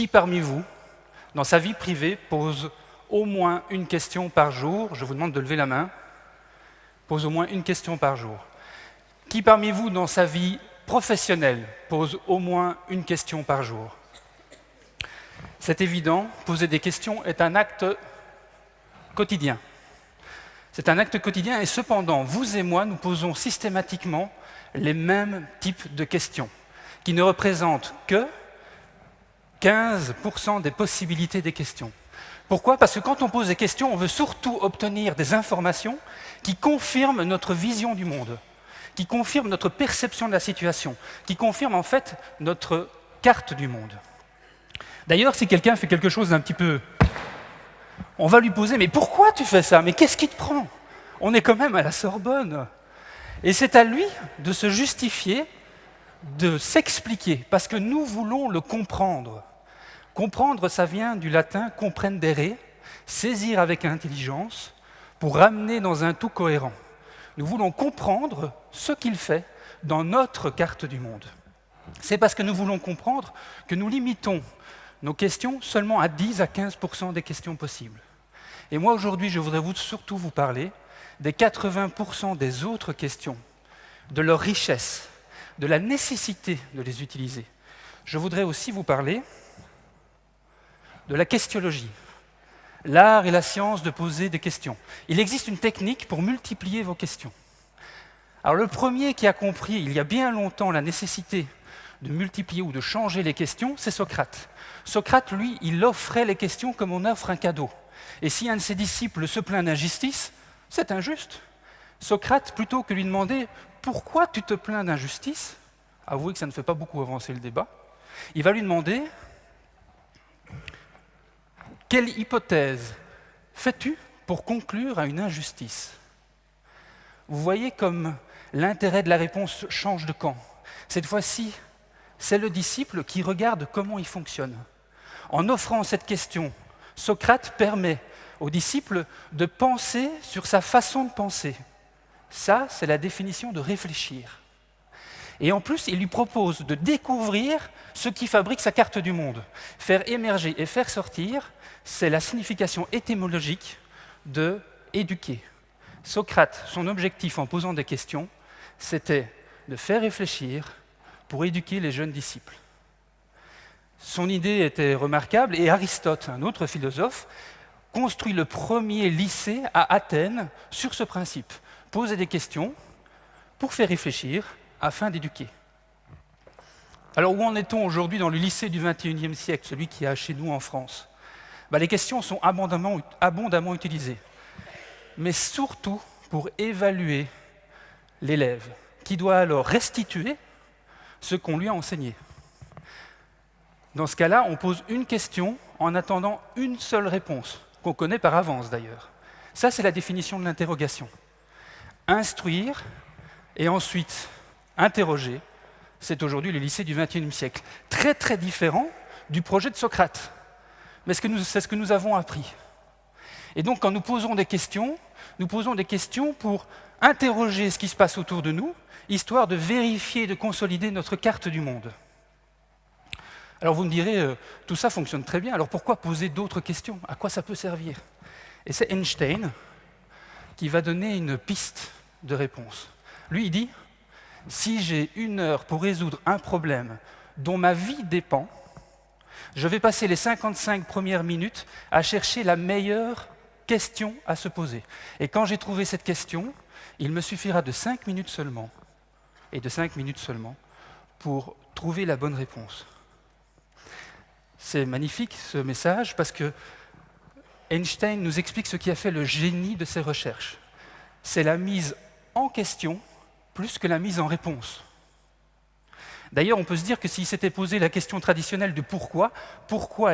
Qui parmi vous, dans sa vie privée, pose au moins une question par jour? Je vous demande de lever la main. Pose au moins une question par jour. Qui parmi vous, dans sa vie professionnelle, pose au moins une question par jour? C'est évident, poser des questions est un acte quotidien. C'est un acte quotidien et cependant, vous et moi, nous posons systématiquement les mêmes types de questions, qui ne représentent que 15% des possibilités des questions. Pourquoi? Parce que quand on pose des questions, on veut surtout obtenir des informations qui confirment notre vision du monde, qui confirment notre perception de la situation, qui confirment en fait notre carte du monde. D'ailleurs, si quelqu'un fait quelque chose d'un petit peu... On va lui poser « Mais pourquoi tu fais ça? Mais qu'est-ce qui te prend? On est quand même à la Sorbonne !» Et c'est à lui de se justifier, de s'expliquer, parce que nous voulons le comprendre. Comprendre, ça vient du latin « comprendere », saisir avec intelligence, pour ramener dans un tout cohérent. Nous voulons comprendre ce qu'il fait dans notre carte du monde. C'est parce que nous voulons comprendre que nous limitons nos questions seulement à 10 à 15% des questions possibles. Et moi, aujourd'hui, je voudrais surtout vous parler des 80% des autres questions, de leur richesse, de la nécessité de les utiliser. Je voudrais aussi vous parler de la questiologie, l'art et la science de poser des questions. Il existe une technique pour multiplier vos questions. Alors le premier qui a compris il y a bien longtemps la nécessité de multiplier ou de changer les questions, c'est Socrate. Socrate, lui, il offrait les questions comme on offre un cadeau. Et si un de ses disciples se plaint d'injustice, c'est injuste. Socrate, plutôt que lui demander « Pourquoi tu te plains d'injustice ?» Avouez que ça ne fait pas beaucoup avancer le débat. Il va lui demander « Quelle hypothèse fais-tu pour conclure à une injustice ?» Vous voyez comme l'intérêt de la réponse change de camp. Cette fois-ci, c'est le disciple qui regarde comment il fonctionne. En offrant cette question, Socrate permet au disciple de penser sur sa façon de penser. Ça, c'est la définition de réfléchir. Et en plus, il lui propose de découvrir ce qui fabrique sa carte du monde. Faire émerger et faire sortir, c'est la signification étymologique de éduquer. Socrate, son objectif en posant des questions, c'était de faire réfléchir pour éduquer les jeunes disciples. Son idée était remarquable et Aristote, un autre philosophe, construit le premier lycée à Athènes sur ce principe. Poser des questions pour faire réfléchir afin d'éduquer. Alors où en est-on aujourd'hui dans le lycée du XXIe siècle, celui qu'il y a chez nous en France? Les questions sont abondamment utilisées, mais surtout pour évaluer l'élève, qui doit alors restituer ce qu'on lui a enseigné. Dans ce cas-là, on pose une question en attendant une seule réponse, qu'on connaît par avance d'ailleurs. Ça, c'est la définition de l'interrogation. Instruire et ensuite interroger, c'est aujourd'hui le lycée du XXIe siècle. Très très différent du projet de Socrate. Mais c'est ce que nous avons appris. Et donc quand nous posons des questions pour interroger ce qui se passe autour de nous, histoire de vérifier et de consolider notre carte du monde. Alors vous me direz, tout ça fonctionne très bien, alors pourquoi poser d'autres questions? À quoi ça peut servir? Et c'est Einstein qui va donner une piste de réponse. Lui, il dit, si j'ai 1 heure pour résoudre un problème dont ma vie dépend, je vais passer les 55 premières minutes à chercher la meilleure question à se poser. Et quand j'ai trouvé cette question, il me suffira de 5 minutes seulement, et de 5 minutes seulement, pour trouver la bonne réponse. C'est magnifique ce message parce que Einstein nous explique ce qui a fait le génie de ses recherches. C'est la mise en question plus que la mise en réponse. D'ailleurs, on peut se dire que s'il s'était posé la question traditionnelle de pourquoi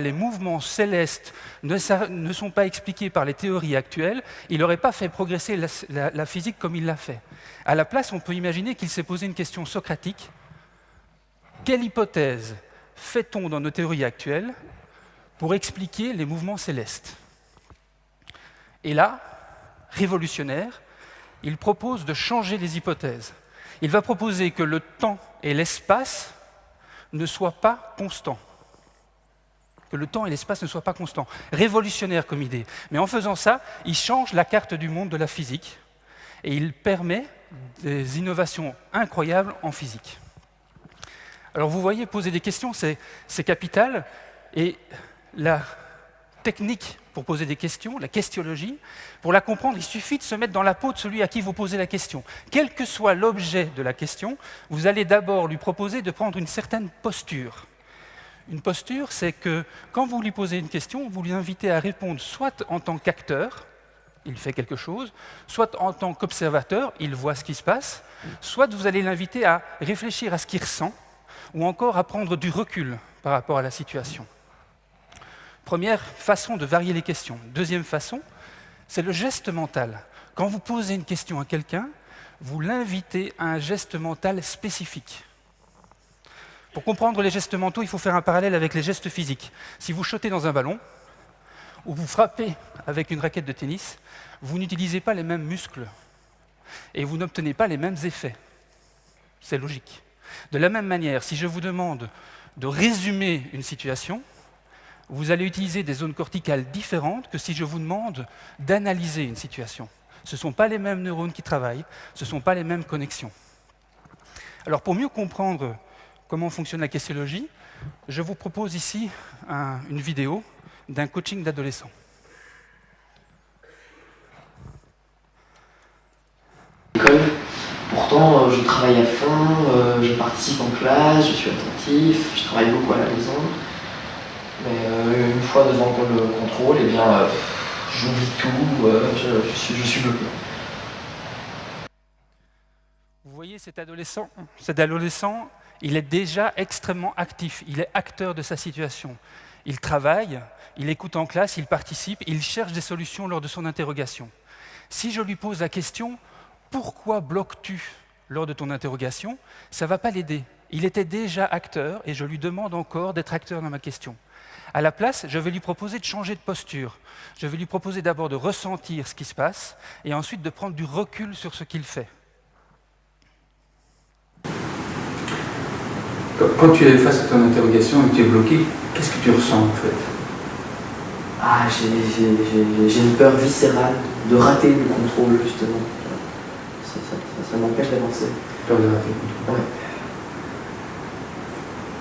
les mouvements célestes ne sont pas expliqués par les théories actuelles, il n'aurait pas fait progresser la physique comme il l'a fait. À la place, on peut imaginer qu'il s'est posé une question socratique. Quelle hypothèse fait-on dans nos théories actuelles pour expliquer les mouvements célestes? Et là, révolutionnaire, il propose de changer les hypothèses. Il va proposer que le temps et l'espace ne soient pas constants. que le temps et l'espace ne soient pas constants. Révolutionnaire comme idée. Mais en faisant ça, il change la carte du monde de la physique et il permet des innovations incroyables en physique. Alors vous voyez, poser des questions, c'est capital, et la technique pour poser des questions, la questionologie, pour la comprendre, il suffit de se mettre dans la peau de celui à qui vous posez la question. Quel que soit l'objet de la question, vous allez d'abord lui proposer de prendre une certaine posture. Une posture, c'est que quand vous lui posez une question, vous lui invitez à répondre soit en tant qu'acteur, il fait quelque chose, soit en tant qu'observateur, il voit ce qui se passe, soit vous allez l'inviter à réfléchir à ce qu'il ressent, ou encore à prendre du recul par rapport à la situation. Première façon de varier les questions. Deuxième façon, c'est le geste mental. Quand vous posez une question à quelqu'un, vous l'invitez à un geste mental spécifique. Pour comprendre les gestes mentaux, il faut faire un parallèle avec les gestes physiques. Si vous sautez dans un ballon, ou vous frappez avec une raquette de tennis, vous n'utilisez pas les mêmes muscles et vous n'obtenez pas les mêmes effets. C'est logique. De la même manière, si je vous demande de résumer une situation, vous allez utiliser des zones corticales différentes que si je vous demande d'analyser une situation. Ce ne sont pas les mêmes neurones qui travaillent, ce ne sont pas les mêmes connexions. Alors pour mieux comprendre comment fonctionne la questionologie, je vous propose ici une vidéo d'un coaching d'adolescents. Pourtant, je travaille à fond, je participe en classe, je suis attentif, je travaille beaucoup à la maison. Mais une fois devant le contrôle, eh bien, j'oublie tout, je suis bloqué. Vous voyez cet adolescent, il est déjà extrêmement actif, il est acteur de sa situation. Il travaille, il écoute en classe, il participe, il cherche des solutions lors de son interrogation. Si je lui pose la question « Pourquoi bloques-tu » lors de ton interrogation, ça ne va pas l'aider. Il était déjà acteur et je lui demande encore d'être acteur dans ma question. À la place, je vais lui proposer de changer de posture. Je vais lui proposer d'abord de ressentir ce qui se passe et ensuite de prendre du recul sur ce qu'il fait. Quand tu es face à ton interrogation et que tu es bloqué, qu'est-ce que tu ressens en fait? Ah, j'ai une peur viscérale de rater le contrôle, justement. Ça m'empêche d'avancer. Peur de rater le contrôle. Ouais.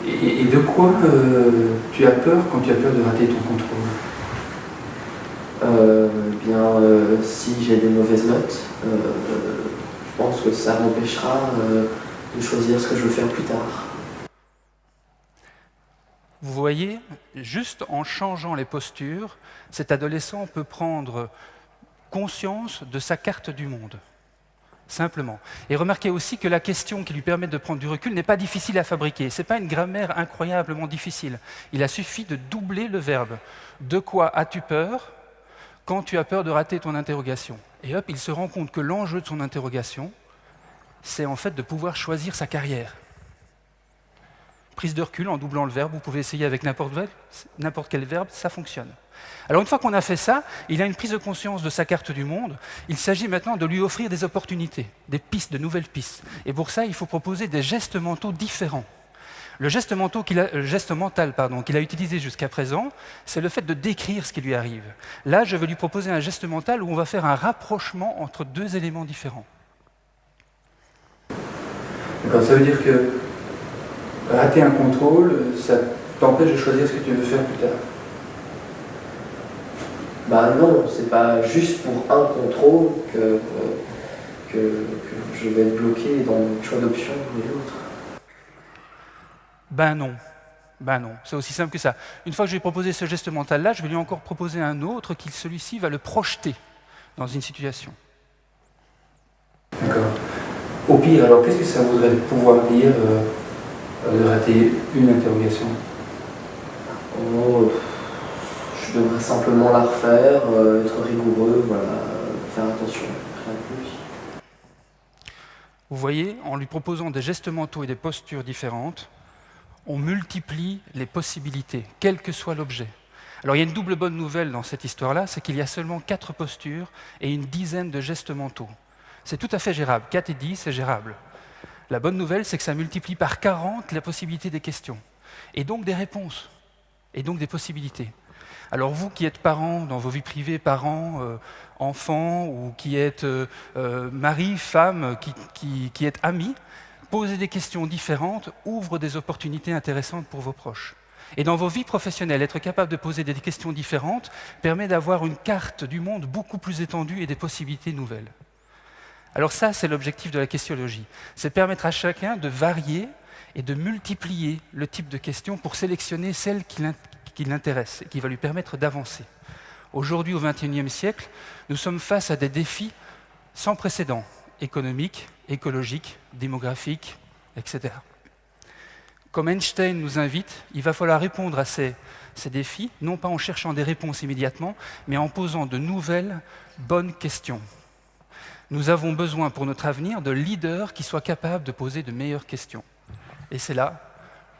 Et de quoi tu as peur quand tu as peur de rater ton contrôle? Si j'ai des mauvaises notes, je pense que ça m'empêchera de choisir ce que je veux faire plus tard. Vous voyez, juste en changeant les postures, cet adolescent peut prendre conscience de sa carte du monde, simplement. Et remarquez aussi que la question qui lui permet de prendre du recul n'est pas difficile à fabriquer. Ce n'est pas une grammaire incroyablement difficile. Il a suffi de doubler le verbe. De quoi as-tu peur quand tu as peur de rater ton interrogation? Et hop, il se rend compte que l'enjeu de son interrogation, c'est en fait de pouvoir choisir sa carrière. Prise de recul en doublant le verbe, vous pouvez essayer avec n'importe quel verbe, ça fonctionne. Alors une fois qu'on a fait ça, il a une prise de conscience de sa carte du monde, il s'agit maintenant de lui offrir des opportunités, des pistes, de nouvelles pistes. Et pour ça, il faut proposer des gestes mentaux différents. Le geste mental qu'il a utilisé jusqu'à présent, c'est le fait de décrire ce qui lui arrive. Là, je vais lui proposer un geste mental où on va faire un rapprochement entre deux éléments différents. D'accord, ça veut dire que rater un contrôle, ça t'empêche de choisir ce que tu veux faire plus tard? Bah non, c'est pas juste pour un contrôle que je vais être bloqué dans le choix d'option ou l'autre. Ben non, c'est aussi simple que ça. Une fois que je vais proposer ce geste mental-là, je vais lui encore proposer un autre qui, celui-ci, va le projeter dans une situation. D'accord. Au pire, alors qu'est-ce que ça voudrait pouvoir dire de rater une interrogation? Je devrais simplement la refaire, être rigoureux, voilà, faire attention, rien de plus. Vous voyez, en lui proposant des gestes mentaux et des postures différentes, on multiplie les possibilités, quel que soit l'objet. Alors il y a une double bonne nouvelle dans cette histoire-là, c'est qu'il y a seulement 4 postures et une dizaine de gestes mentaux. C'est tout à fait gérable, 4 et 10, c'est gérable. La bonne nouvelle, c'est que ça multiplie par 40 la possibilité des questions, et donc des réponses. et donc des possibilités. Alors vous qui êtes parents, dans vos vies privées, parents, enfants, ou qui êtes mari, femme, qui êtes amis, poser des questions différentes ouvre des opportunités intéressantes pour vos proches. Et dans vos vies professionnelles, être capable de poser des questions différentes permet d'avoir une carte du monde beaucoup plus étendue et des possibilités nouvelles. Alors ça, c'est l'objectif de la questiologie. C'est permettre à chacun de varier et de multiplier le type de questions pour sélectionner celle qui l'intéresse et qui va lui permettre d'avancer. Aujourd'hui, au XXIe siècle, nous sommes face à des défis sans précédent, économiques, écologiques, démographiques, etc. Comme Einstein nous invite, il va falloir répondre à ces défis, non pas en cherchant des réponses immédiatement, mais en posant de nouvelles, bonnes questions. Nous avons besoin pour notre avenir de leaders qui soient capables de poser de meilleures questions. Et c'est là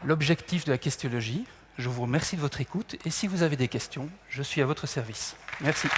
l'objectif de la questiologie. Je vous remercie de votre écoute et si vous avez des questions, je suis à votre service. Merci.